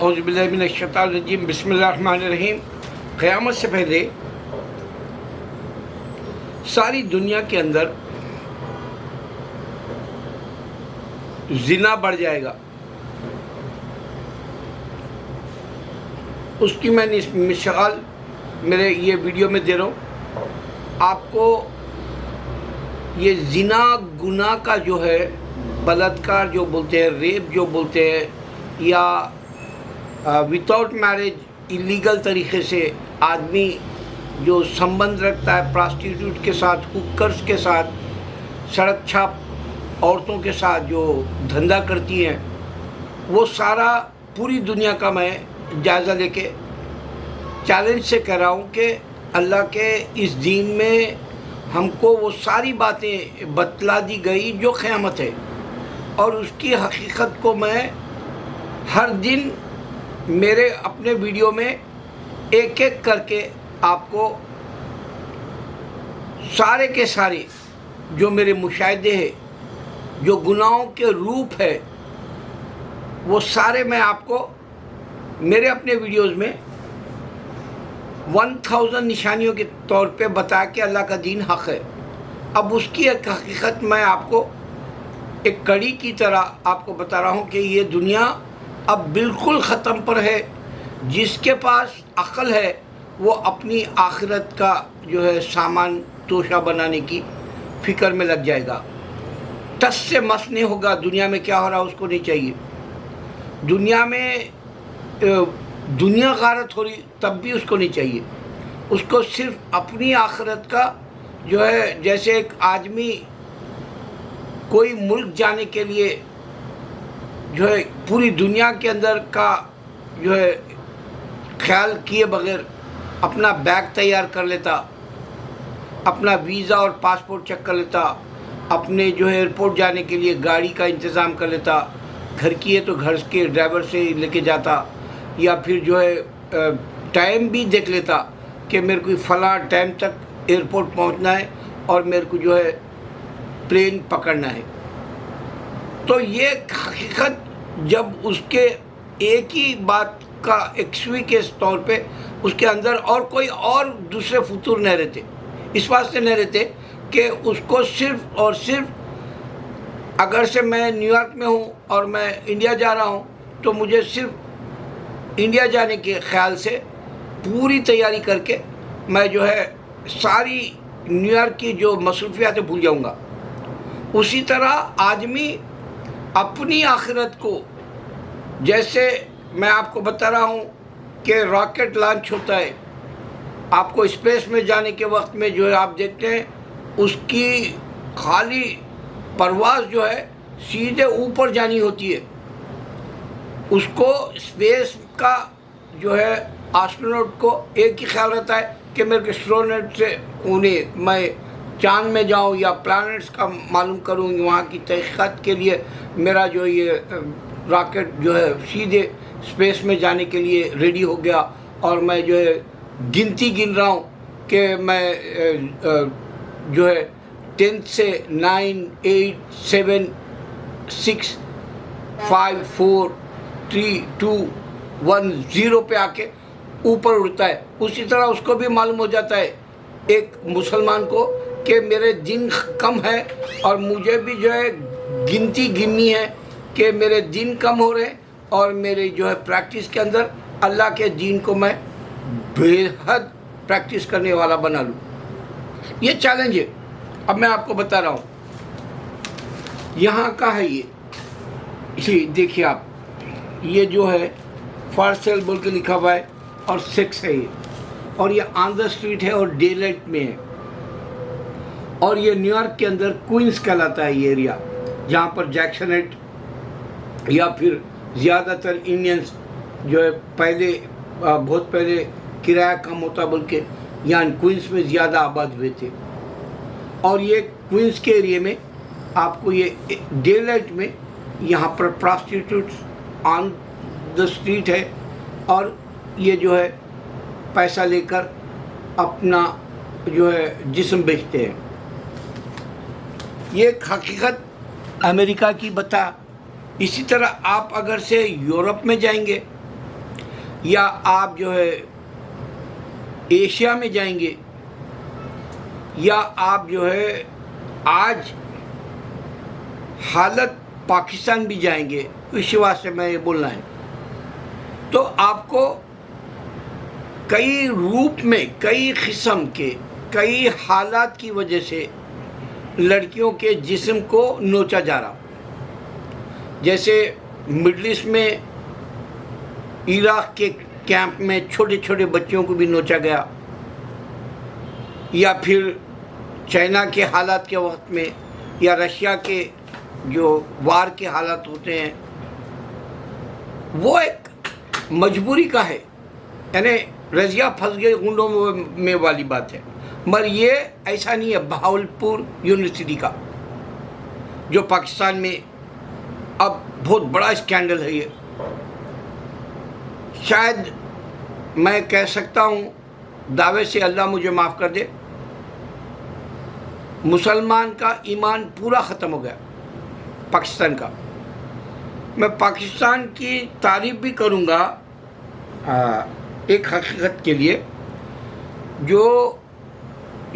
اعوذ باللہ من الشیطان الرجیم بسم اللہ الرحمن الرحیم۔ قیامت سے پہلے ساری دنیا کے اندر زنا بڑھ جائے گا۔ اس کی میں نے مثال میرے یہ ویڈیو میں دے رہا ہوں آپ کو۔ یہ زنا گناہ کا جو ہے بلاತ್ಕಾರ جو بولتے ہیں، ریپ جو بولتے ہیں، یا وداؤٹ میرج ایلیگل طریقے سے آدمی جو سمبند رکھتا ہے پراسٹیٹیوٹ کے ساتھ، ہوکرز کے ساتھ، سڑک چھاپ عورتوں کے ساتھ جو دھندا کرتی ہیں، وہ سارا پوری دنیا کا میں جائزہ لے کے چیلنج سے کہہ رہا ہوں کہ اللہ کے اس دین میں ہم کو وہ ساری باتیں بتلا دی گئی جو قیامت ہے، اور اس کی حقیقت کو میں ہر دن میرے اپنے ویڈیو میں ایک ایک کر کے آپ کو سارے کے سارے جو میرے مشاہدے ہیں، جو گناہوں کے روپ ہے، وہ سارے میں آپ کو میرے اپنے ویڈیوز میں 1000 نشانیوں کے طور پہ بتا کہ اللہ کا دین حق ہے۔ اب اس کی ایک حقیقت میں آپ کو ایک کڑی کی طرح آپ کو بتا رہا ہوں کہ یہ دنیا اب بالکل ختم پر ہے۔ جس کے پاس عقل ہے وہ اپنی آخرت کا جو ہے سامان توشہ بنانے کی فکر میں لگ جائے گا۔ ٹس سے مس نہیں ہوگا، دنیا میں کیا ہو رہا ہے اس کو نہیں چاہیے۔ دنیا میں دنیا غارت ہو رہی تب بھی اس کو نہیں چاہیے۔ اس کو صرف اپنی آخرت کا جو ہے، جیسے ایک آدمی کوئی ملک جانے کے لیے جو ہے پوری دنیا کے اندر کا جو ہے خیال کیے بغیر اپنا بیگ تیار کر لیتا، اپنا ویزا اور پاسپورٹ چیک کر لیتا، اپنے جو ہے ایئرپورٹ جانے کے لیے گاڑی کا انتظام کر لیتا، گھر کی ہے تو گھر کے ڈرائیور سے لے کے جاتا، یا پھر جو ہے ٹائم بھی دیکھ لیتا کہ میرے کو فلاں ٹائم تک ایئرپورٹ پہنچنا ہے اور میرے کو جو ہے پلین پکڑنا ہے۔ تو یہ حقیقت جب اس کے ایک ہی بات کا ایکسوی کے طور پہ اس کے اندر اور کوئی اور دوسرے فطور نہیں رہتے، اس واسطے نہیں رہتے کہ اس کو صرف اور صرف اگر سے میں نیو یارک میں ہوں اور میں انڈیا جا رہا ہوں تو مجھے صرف انڈیا جانے کے خیال سے پوری تیاری کر کے میں جو ہے ساری نیو یارک کی جو مصروفیات بھول جاؤں گا۔ اسی طرح آدمی اپنی آخرت کو، جیسے میں آپ کو بتا رہا ہوں کہ راکٹ لانچ ہوتا ہے، آپ کو اسپیس میں جانے کے وقت میں جو ہے آپ دیکھتے ہیں اس کی خالی پرواز جو ہے سیدھے اوپر جانی ہوتی ہے۔ اس کو اسپیس کا جو ہے آسٹرونٹ کو ایک ہی خیال رہتا ہے کہ میرے ایسٹرونٹ سے میں چاند میں جاؤں یا پلانٹس کا معلوم کروں، وہاں کی تحقیقات کے لیے میرا جو یہ راکٹ جو ہے سیدھے اسپیس میں جانے کے لیے ریڈی ہو گیا، اور میں جو ہے گنتی گن رہا ہوں کہ میں جو ہے 10 سے 9 8 7 6 5 4 3 2 1 0 پہ آ کے اوپر اڑتا ہے۔ اسی طرح اس کو بھی معلوم ہو جاتا ہے ایک مسلمان کو کہ میرے دن کم ہے، اور مجھے بھی جو ہے گنتی گننی ہے کہ میرے دن کم ہو رہے ہیں، اور میرے جو ہے پریکٹس کے اندر اللہ کے دین کو میں بے حد پریکٹس کرنے والا بنا لوں۔ یہ چیلنج ہے۔ اب میں آپ کو بتا رہا ہوں یہاں کا ہے یہ دیکھیے آپ، یہ جو ہے فار سیل بول کے لکھا ہوا ہے اور 6 ہے یہ، اور یہ آن دا اسٹریٹ ہے اور ڈے لائٹ میں ہے، اور یہ نیو یارک کے اندر کوئنز کہلاتا ہے یہ ایریا، جہاں پر جیکسن ایٹ یا پھر زیادہ تر انڈینس جو ہے پہلے بہت پہلے کرایہ کم ہوتا بلکہ یہاں کوئنز میں زیادہ آباد ہوئے تھے۔ اور یہ کوئنز کے ایریے میں آپ کو یہ ڈے لائٹ میں یہاں پر پراسٹیٹیوٹس آن دا اسٹریٹ ہے، اور یہ جو ہے پیسہ لے کر اپنا جو ہے جسم بیچتے ہیں۔ یہ ایک حقیقت امریکہ کی بتا۔ اسی طرح آپ اگر سے یورپ میں جائیں گے یا آپ جو ہے ایشیا میں جائیں گے، یا آپ جو ہے آج حالت پاکستان بھی جائیں گے، اسی واسطے میں یہ بولنا ہے، تو آپ کو کئی روپ میں، کئی قسم کے، کئی حالات کی وجہ سے لڑکیوں کے جسم کو نوچا جا رہا. جیسے مڈل ایسٹ میں عراق کے کیمپ میں چھوٹے چھوٹے بچوں کو بھی نوچا گیا، یا پھر چائنا کے حالات کے وقت میں، یا رشیا کے جو وار کے حالات ہوتے ہیں، وہ ایک مجبوری کا ہے، یعنی رضیہ پھنس گئے گنڈوں میں والی بات ہے. مگر یہ ایسا نہیں ہے. بہاولپور یونیورسٹی کا جو پاکستان میں اب بہت بڑا اسکینڈل ہے، یہ شاید میں کہہ سکتا ہوں دعوے سے، اللہ مجھے معاف کر دے، مسلمان کا ایمان پورا ختم ہو گیا پاکستان کا. میں پاکستان کی تعریف بھی کروں گا ایک حقیقت کے لیے، جو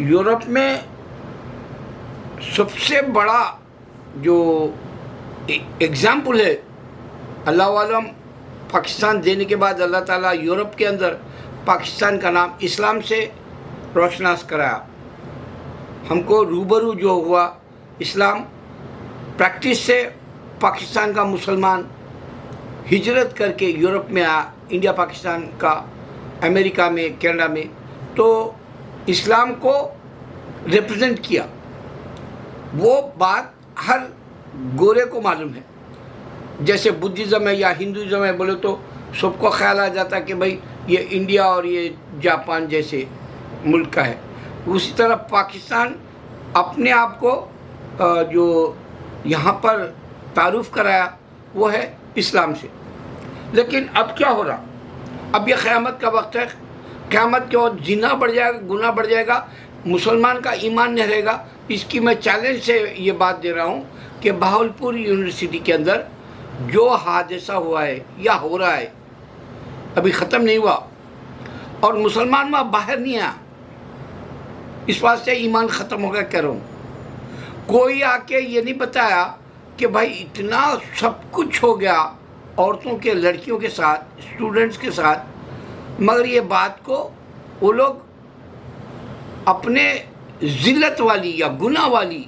یورپ میں سب سے بڑا جو ایگزامپل ہے، اللہ عالم پاکستان دینے کے بعد اللہ تعالیٰ یورپ کے اندر پاکستان کا نام اسلام سے روشناس کرایا. ہم کو روبرو جو ہوا اسلام پریکٹس سے، پاکستان کا مسلمان ہجرت کر کے یورپ میں آیا، انڈیا پاکستان کا، امریکہ میں، کینیڈا میں، تو اسلام کو ریپرزینٹ کیا. وہ بات ہر گورے کو معلوم ہے. جیسے بدھزم ہے یا ہندوازم ہے بولے تو سب کو خیال آ جاتا کہ بھائی یہ انڈیا اور یہ جاپان جیسے ملک کا ہے. اسی طرح پاکستان اپنے آپ کو جو یہاں پر تعارف کرایا وہ ہے اسلام سے. لیکن اب کیا ہو رہا؟ اب یہ قیامت کا وقت ہے. قیامت کے وقت زنا بڑھ جائے گا، گناہ بڑھ جائے گا، مسلمان کا ایمان نہیں رہے گا. اس کی میں چیلنج سے یہ بات دے رہا ہوں کہ بہاولپور یونیورسٹی کے اندر جو حادثہ ہوا ہے یا ہو رہا ہے، ابھی ختم نہیں ہوا، اور مسلمان وہاں باہر نہیں آیا، اس واسطے ایمان ختم ہو گیا کہہ رہا ہوں. کوئی آ کے یہ نہیں بتایا کہ بھائی اتنا سب کچھ ہو گیا عورتوں کے، لڑکیوں کے ساتھ، اسٹوڈنٹس کے ساتھ، مگر یہ بات کو وہ لوگ اپنے ذلت والی یا گناہ والی،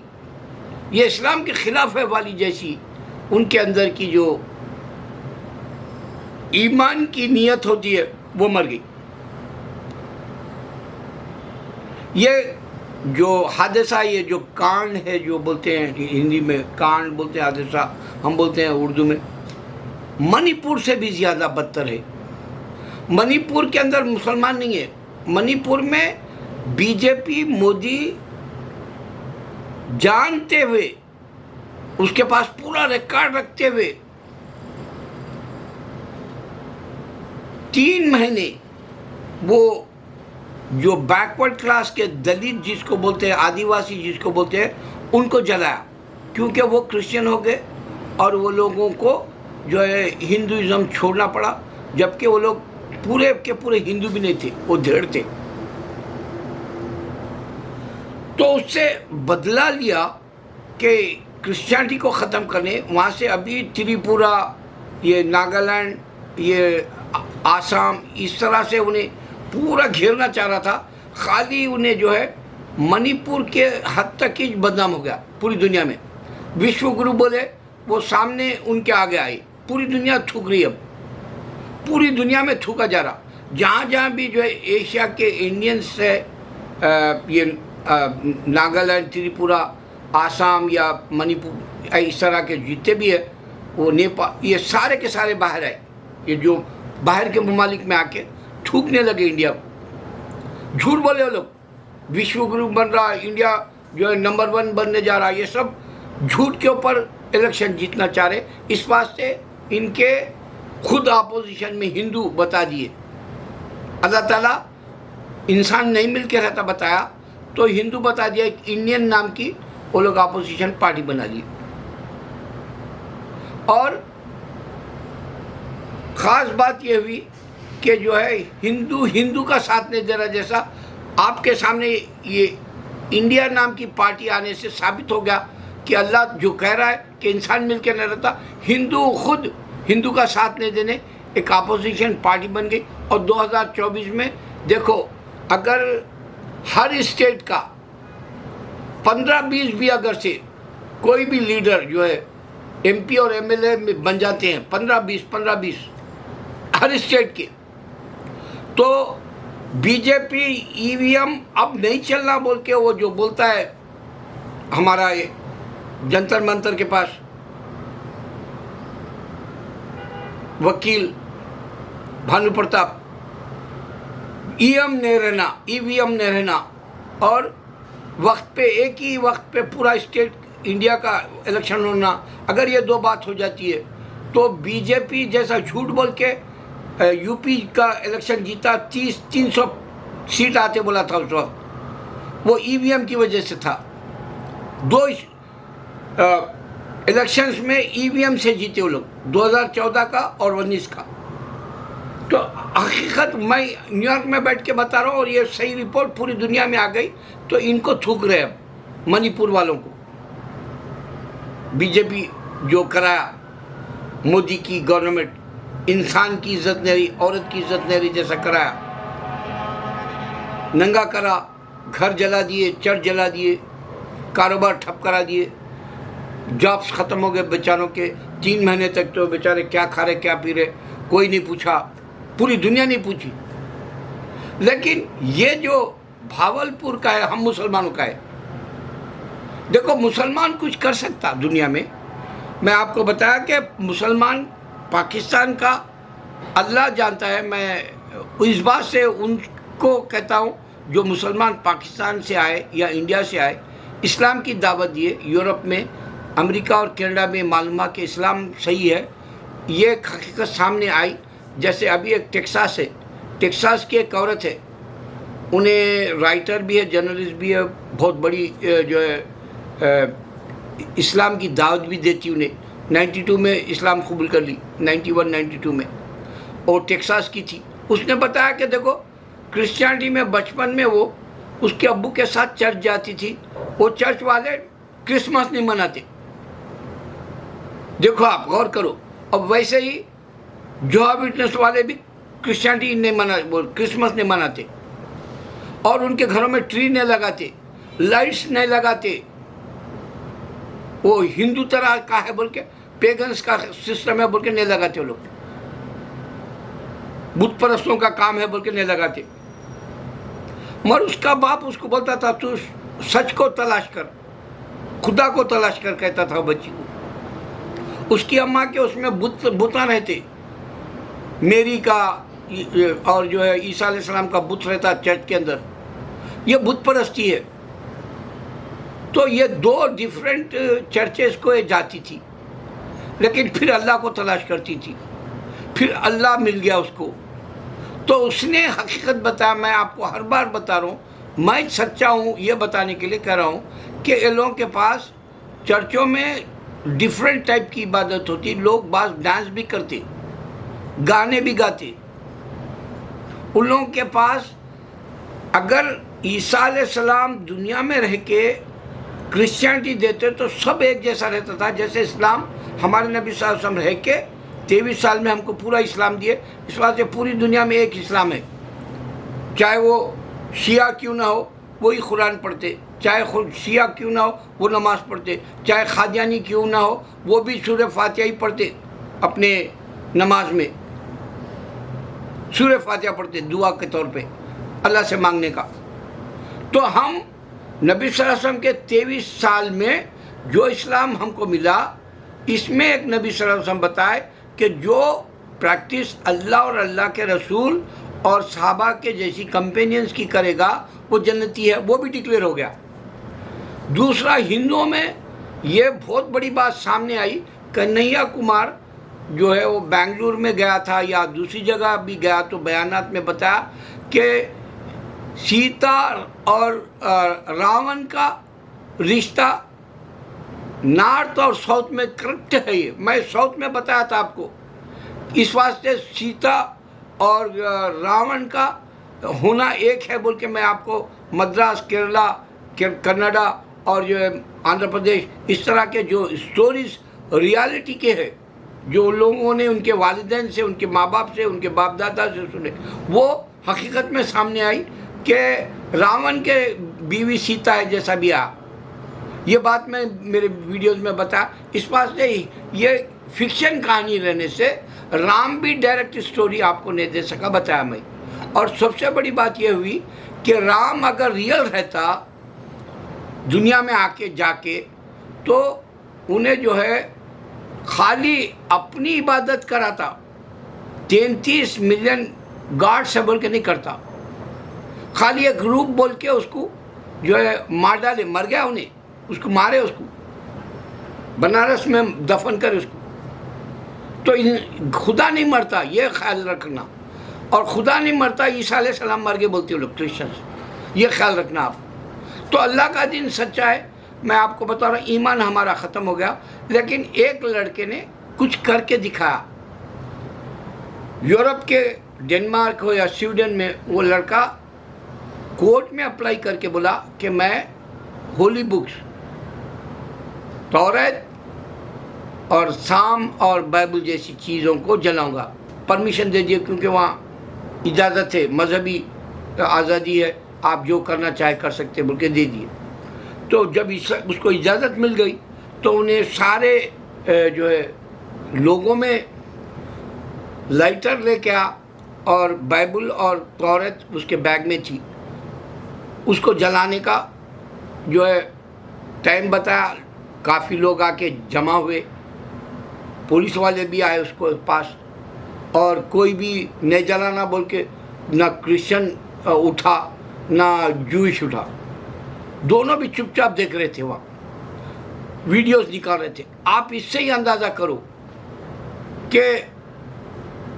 یہ اسلام کے خلاف ہے والی جیسی ان کے اندر کی جو ایمان کی نیت ہوتی ہے وہ مر گئی. یہ جو حادثہ، یہ جو کانڈ ہے، جو بولتے ہیں ہندی میں کانڈ بولتے ہیں، حادثہ ہم بولتے ہیں اردو میں، منی پور سے بھی زیادہ بدتر ہے. منی پور کے اندر مسلمان نہیں ہے. منی پور میں بی جے پی، مودی جانتے ہوئے، اس کے پاس پورا ریکارڈ رکھتے ہوئے 3 مہینے وہ جو بیکورڈ کلاس کے دلت جس کو بولتے ہیں، آدیواسی جس کو بولتے ہیں، ان کو جلایا، کیونکہ وہ کرسچن ہو گئے اور وہ لوگوں کو جو ہے ہندوازم چھوڑنا پڑا، جبکہ وہ لوگ پورے کے پورے ہندو بھی نہیں تھے، وہ دھڑ تھے. تو اس سے بدلہ لیا کہ کرسچینٹی کو ختم کرنے. وہاں سے ابھی تریپورہ، یہ ناگالینڈ، یہ آسام، اس طرح سے انہیں پورا گھیرنا چاہ رہا تھا. خالی انہیں جو ہے منی پور کے حد تک ہی بدنام ہو گیا پوری دنیا میں. وشو گرو بولے وہ سامنے ان کے آگے آئی. پوری دنیا تھوک رہی، اب پوری دنیا میں تھوکا جا رہا. جہاں جہاں بھی جو ہے ایشیا کے انڈینس سے یہ ناگالینڈ، تریپورہ، آسام یا منی پور، اس طرح کے جتنے بھی ہے، وہ نیپال، یہ سارے کے سارے باہر آئے. یہ جو باہر کے ممالک میں آ کے تھوکنے لگے انڈیا کو. جھوٹ بولے وہ لوگ. وشو گرو بن رہا، انڈیا جو ہے نمبر 1 بننے جا رہا. یہ سب جھوٹ کے اوپر الیکشن جیتنا چاہ رہے. اس واسطے ان کے خود اپوزیشن میں ہندو بتا دیے. اللہ تعالیٰ انسان نہیں مل کے رہتا بتایا، تو ہندو بتا دیا. ایک انڈین نام کی وہ لوگ اپوزیشن پارٹی بنا لی. اور خاص بات یہ ہوئی کہ جو ہے ہندو کا ساتھ نہیں دے رہا، جیسا آپ کے سامنے یہ انڈیا نام کی پارٹی آنے سے ثابت ہو گیا کہ اللہ جو کہہ رہا ہے کہ انسان مل کے نہیں رہتا، خود ہندو کا ساتھ نہیں دینے ایک اپوزیشن پارٹی بن گئی۔ اور 2024 میں دیکھو، اگر ہر اسٹیٹ کا 15-20 بھی اگر سے کوئی بھی لیڈر جو ہے ایم پی اور ایم ایل اے میں بن جاتے ہیں، 15-20 ہر اسٹیٹ کے، تو بی جے پی ای وی ایم اب نہیں چلنا بول کے وہ جو بولتا ہے ہمارا یہ جنتر منتر کے پاس وکیل بھانو پرتاپ، ای وی ایم نہیں رہنا، اور وقت پہ ایک ہی وقت پہ پورا اسٹیٹ انڈیا کا الیکشن ہونا، اگر یہ دو بات ہو جاتی ہے تو بی جے پی جیسا جھوٹ بول کے یو پی کا الیکشن جیتا، 300 سیٹ آتے بولا تھا اس وقت، وہ ای وی ایم کی وجہ سے تھا۔ 2 الیکشنز میں ای وی ایم سے جیتے وہ لوگ، 2014 کا اور 19 کا۔ تو حقیقت میں نیو یارک میں بیٹھ کے بتا رہا ہوں، اور یہ صحیح رپورٹ پوری دنیا میں آ گئی، تو ان کو تھوک رہے اب منی پور والوں کو، بی جے پی جو کرایا مودی کی گورنمنٹ، انسان کی عزت نہیں رہی، عورت کی عزت نہیں رہی، جیسا کرایا، ننگا کرا، گھر جلا دیے، چرچ جلا دیے، کاروبار ٹھپ کرا دیے، جابس ختم ہو گئے بیچاروں کے، 3 مہینے تک تو بیچارے کیا کھا رہے کیا پی رہے کوئی نہیں پوچھا، پوری دنیا نہیں پوچھی۔ لیکن یہ جو بھاولپور کا ہے، ہم مسلمانوں کا ہے، دیکھو مسلمان کچھ کر سکتا دنیا میں، میں آپ کو بتایا کہ مسلمان پاکستان کا اللہ جانتا ہے، میں اس بات سے ان کو کہتا ہوں جو مسلمان پاکستان سے آئے یا انڈیا سے آئے، اسلام کی دعوت دیے، یورپ میں، امریکہ اور کینیڈا میں معلوم کہ اسلام صحیح ہے، یہ ایک حقیقت سامنے آئی۔ جیسے ابھی ایک ٹیکساس ہے، ٹیکساس کی ایک عورت ہے، انہیں رائٹر بھی ہے، جرنلسٹ بھی ہے، بہت بڑی جو ہے اسلام کی دعوت بھی دیتی انہیں، 92 میں اسلام قبول کر لی، 92 میں، اور ٹیکساس کی تھی۔ اس نے بتایا کہ دیکھو کرسچینٹی میں بچپن میں وہ اس کے ابو کے ساتھ چرچ جاتی تھی، وہ چرچ والے کرسمس نہیں مناتے، دیکھو آپ غور کرو، اب ویسے ہی جوہا وٹنس والے بھی کرسچینٹی کرسمس نہیں مناتے، اور ان کے گھروں میں ٹری نہیں لگاتے، لائٹس نہیں لگاتے، وہ ہندو طرح کا ہے بول کے، پیگنس کا سسٹم ہے بول کے نہیں لگاتے، وہ لوگ بت پرستوں کا کام ہے بول کے نہیں لگاتے۔ مگر اس کا باپ اس کو بولتا تھا تو سچ کو تلاش کر، خدا کو تلاش کر، کہتا تھا بچی کو۔ اس کی اماں کے اس میں بتاں رہتے، میری کا اور جو ہے عیسیٰ علیہ السلام کا بت رہتا چرچ کے اندر، یہ بت پرستی ہے۔ تو یہ 2 ڈیفرنٹ چرچز کو جاتی تھی، لیکن پھر اللہ کو تلاش کرتی تھی، پھر اللہ مل گیا اس کو، تو اس نے حقیقت بتایا۔ میں آپ کو ہر بار بتا رہا ہوں، میں سچا ہوں یہ بتانے کے لیے کہہ رہا ہوں کہ ان لوگوں کے پاس چرچوں میں ڈیفرنٹ ٹائپ کی عبادت ہوتی، لوگ بعض ڈانس بھی کرتے، گانے بھی گاتے، ان لوگوں کے پاس اگر عیسیٰ علیہ السلام دنیا میں رہ کے کرسچینٹی دیتے تو سب ایک جیسا رہتا تھا، جیسے اسلام ہمارے نبی صلی اللہ علیہ وسلم رہ کے 23 سال میں ہم کو پورا اسلام دیے، اس واسطے پوری دنیا میں ایک اسلام ہے، چاہے وہ شیعہ کیوں نہ ہو وہی قرآن پڑھتے، چاہے خود شیعہ کیوں نہ ہو وہ نماز پڑھتے، چاہے قادیانی کیوں نہ ہو وہ بھی سورہ فاتحہ ہی پڑھتے، اپنے نماز میں سورہ فاتحہ پڑھتے دعا کے طور پہ اللہ سے مانگنے کا۔ تو ہم نبی صلی اللہ علیہ وسلم کے 23 سال میں جو اسلام ہم کو ملا، اس میں ایک نبی صلی اللہ علیہ وسلم بتائے کہ جو پریکٹس اللہ اور اللہ کے رسول اور صحابہ کے جیسی کمپینینز کی کرے گا وہ جنتی ہے، وہ بھی ڈکلیئر ہو گیا۔ دوسرا، ہندوؤں میں یہ بہت بڑی بات سامنے آئی، کنہیا کمار جو ہے وہ بنگلور میں گیا تھا یا دوسری جگہ بھی گیا، تو بیانات میں بتایا کہ سیتا اور راون کا رشتہ نارتھ اور ساؤتھ میں کریکٹ ہے۔ یہ میں ساؤتھ میں بتایا تھا آپ کو، اس واسطے سیتا اور راون کا ہونا ایک ہے بول کے میں آپ کو مدراس، کیرلا، کناڈا اور جو ہے آندھرا پردیش، اس طرح کے جو اسٹوریز ریالٹی کے ہیں، جو لوگوں نے ان کے والدین سے، ان کے ماں باپ سے، ان کے باپ دادا سے سنے، وہ حقیقت میں سامنے آئی کہ راون کے بیوی سیتا ہے جیسا بھی آ. یہ بات میں میرے ویڈیوز میں بتا، اس بات سے یہ فکشن کہانی رہنے سے رام بھی ڈائریکٹ اسٹوری آپ کو نہیں دے سکا، بتایا میں. اور سب سے بڑی بات یہ ہوئی کہ رام اگر ریئل رہتا دنیا میں آ کے جا کے، تو انہیں جو ہے خالی اپنی عبادت کراتا، 33 ملین گاڈ سے بول کے نہیں کرتا، خالی ایک گروپ بول کے اس کو جو ہے مار ڈالے، مر گیا انہیں، اس کو مارے، اس کو بنارس میں دفن کرے اس کو. تو خدا نہیں مرتا، یہ خیال رکھنا. اور خدا نہیں مرتا، عیسیٰ علیہ السلام مر گئے بولتے ہیں لوگ کرسچنس، یہ خیال رکھنا آپ. تو اللہ کا دین سچا ہے. میں آپ کو بتا رہا ہوں، ایمان ہمارا ختم ہو گیا، لیکن ایک لڑکے نے کچھ کر کے دکھایا. یورپ کے ڈنمارک ہو یا سویڈن میں، وہ لڑکا کورٹ میں اپلائی کر کے بولا کہ میں ہولی بکس توریت اور سام اور بائبل جیسی چیزوں کو جلاؤں گا. پرمیشن دے دیے، کیونکہ وہاں اجازت ہے، مذہبی آزادی ہے، آپ جو کرنا چاہے کر سکتے بول کے دے دیے. تو جب اس کو اجازت مل گئی تو انہیں سارے جو ہے لوگوں میں لائٹر لے کے آ، اور بائبل اور توریت اس کے بیگ میں تھی. اس کو جلانے کا جو ہے ٹائم بتایا، کافی لوگ آ کے جمع ہوئے، پولیس والے بھی آئے اس کو پاس، اور کوئی بھی نہیں جلانا بول کے، نہ کرسچن اٹھا نہ جوئش اٹھا، دونوں بھی چپ چاپ دیکھ رہے تھے، وہاں ویڈیوز نکال رہے تھے. آپ اس سے ہی اندازہ کرو کہ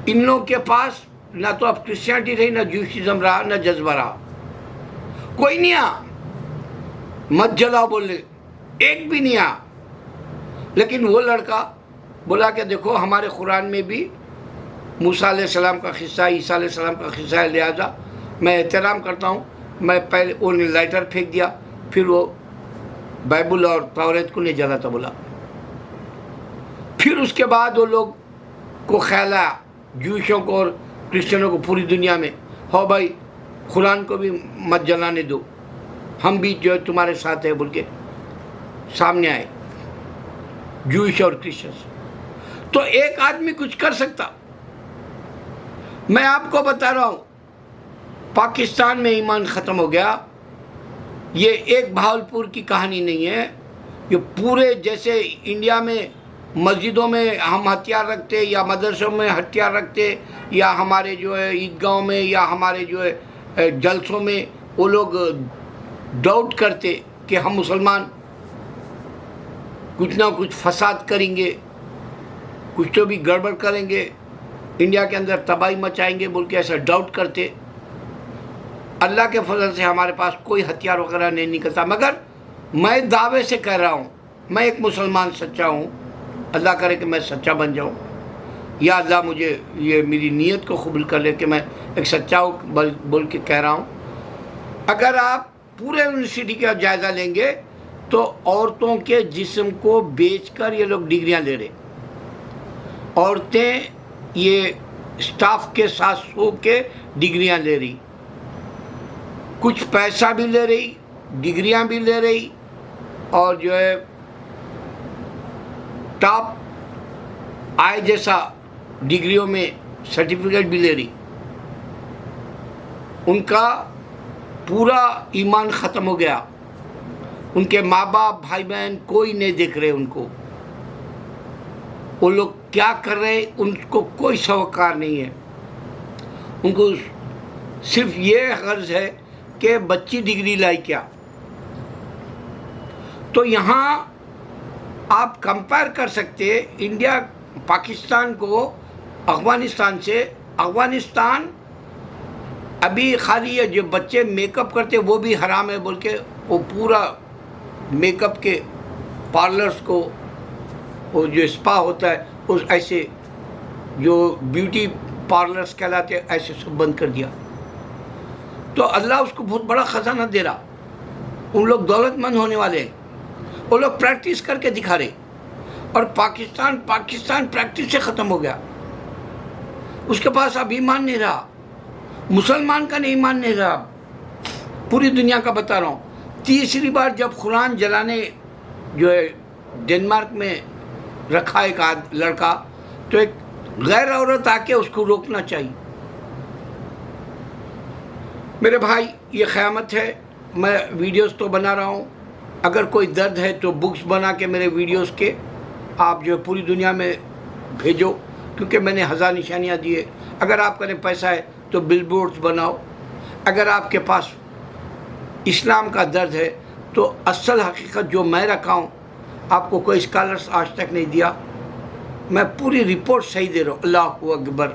ان لوگوں کے پاس نہ تو اب کرسچینٹی رہی، نہ جوئشزم رہا، نہ جذبہ رہا. کوئی نہیں آ مت جلاؤ بولے، ایک بھی نہیں آ. لیکن وہ لڑکا بولا کہ دیکھو ہمارے قرآن میں بھی موسیٰ علیہ السلام کا قصہ، عیسیٰ علیہ السلام کا قصہ ہے، لہٰذا میں احترام کرتا ہوں. میں پہلے انہیں لائٹر پھینک دیا، پھر وہ بائبل اور توریت کو نہیں جلاتا بولا. پھر اس کے بعد وہ لوگ کو خیال آیا، جوشوں کو اور کرسچنوں کو پوری دنیا میں، ہو بھائی قرآن کو بھی مت جلانے دو، ہم بھی جو ہے تمہارے ساتھ ہے بول کے سامنے آئے جوئش اور کرسچنس. تو ایک آدمی کچھ کر سکتا. میں آپ کو بتا رہا ہوں، پاکستان میں ایمان ختم ہو گیا. یہ ایک بہاولپور کی کہانی نہیں ہے، یہ پورے جیسے انڈیا میں مسجدوں میں ہم ہتھیار رکھتے، یا مدرسوں میں ہتھیار رکھتے، یا ہمارے جو ہے عیدگاہوں میں، یا ہمارے جو ہے جلسوں میں وہ لوگ ڈاؤٹ کرتے کہ ہم مسلمان کچھ نہ کچھ فساد کریں گے، کچھ تو بھی گڑبڑ کریں گے، انڈیا کے اندر تباہی مچائیں گے بول کے ایسا ڈاؤٹ کرتے. اللہ کے فضل سے ہمارے پاس کوئی ہتھیار وغیرہ نہیں نکلتا. مگر میں دعوے سے کہہ رہا ہوں، میں ایک مسلمان سچا ہوں، اللہ کرے کہ میں سچا بن جاؤں. یا اللہ مجھے یہ میری نیت کو قبول کر لے کہ میں ایک سچا ہوں بول کے کہہ رہا ہوں. اگر آپ پورے یونیورسٹی کا جائزہ لیں گے تو عورتوں کے جسم کو بیچ کر یہ لوگ ڈگریاں لے رہے. عورتیں یہ اسٹاف کے ساتھ سو کے ڈگریاں لے رہی، کچھ پیسہ بھی لے رہی، ڈگریاں بھی لے رہی، اور جو ہے ٹاپ آئے جیسا ڈگریوں میں سرٹیفکیٹ بھی لے رہی. ان کا پورا ایمان ختم ہو گیا. ان کے ماں باپ بھائی بہن کوئی نہیں دیکھ رہے ان کو. وہ لوگ کیا کر رہے ان کو کوئی سوکار نہیں ہے. ان کو صرف یہ غرض ہے کہ بچی ڈگری لائی کیا. تو یہاں آپ کمپیئر کر سکتے انڈیا پاکستان کو افغانستان سے. افغانستان ابھی خالی یہ جو بچے میک اپ کرتے وہ بھی حرام ہے بول کے وہ پورا میک اپ کے پارلرز کو، وہ جو اسپا ہوتا ہے اس ایسے جو بیوٹی پارلرز کہلاتے ایسے سب بند کر دیا. تو اللہ اس کو بہت بڑا خزانہ دے رہا. ان لوگ دولت مند ہونے والے ہیں. وہ لوگ پریکٹس کر کے دکھا رہے. اور پاکستان پریکٹس سے ختم ہو گیا. اس کے پاس اب ایمان نہیں رہا. مسلمان کا نہیں ایمان نہیں رہا. پوری دنیا کا بتا رہا ہوں. تیسری بار جب قرآن جلانے جو ہے ڈنمارک میں رکھا ایک لڑکا, تو ایک غیر عورت آ کے اس کو روکنا چاہیے. میرے بھائی یہ قیامت ہے. میں ویڈیوز تو بنا رہا ہوں. اگر کوئی درد ہے تو بکس بنا کے میرے ویڈیوز کے آپ جو ہے پوری دنیا میں بھیجو, کیونکہ میں نے 1000 نشانیاں دیے. اگر آپ کا پیسہ ہے تو بل بورڈز بناؤ. اگر آپ کے پاس اسلام کا درد ہے تو اصل حقیقت جو میں رکھا ہوں, آپ کو کوئی اسکالرس آج تک نہیں دیا. میں پوری رپورٹ صحیح دے رہا ہوں. اللہ اکبر.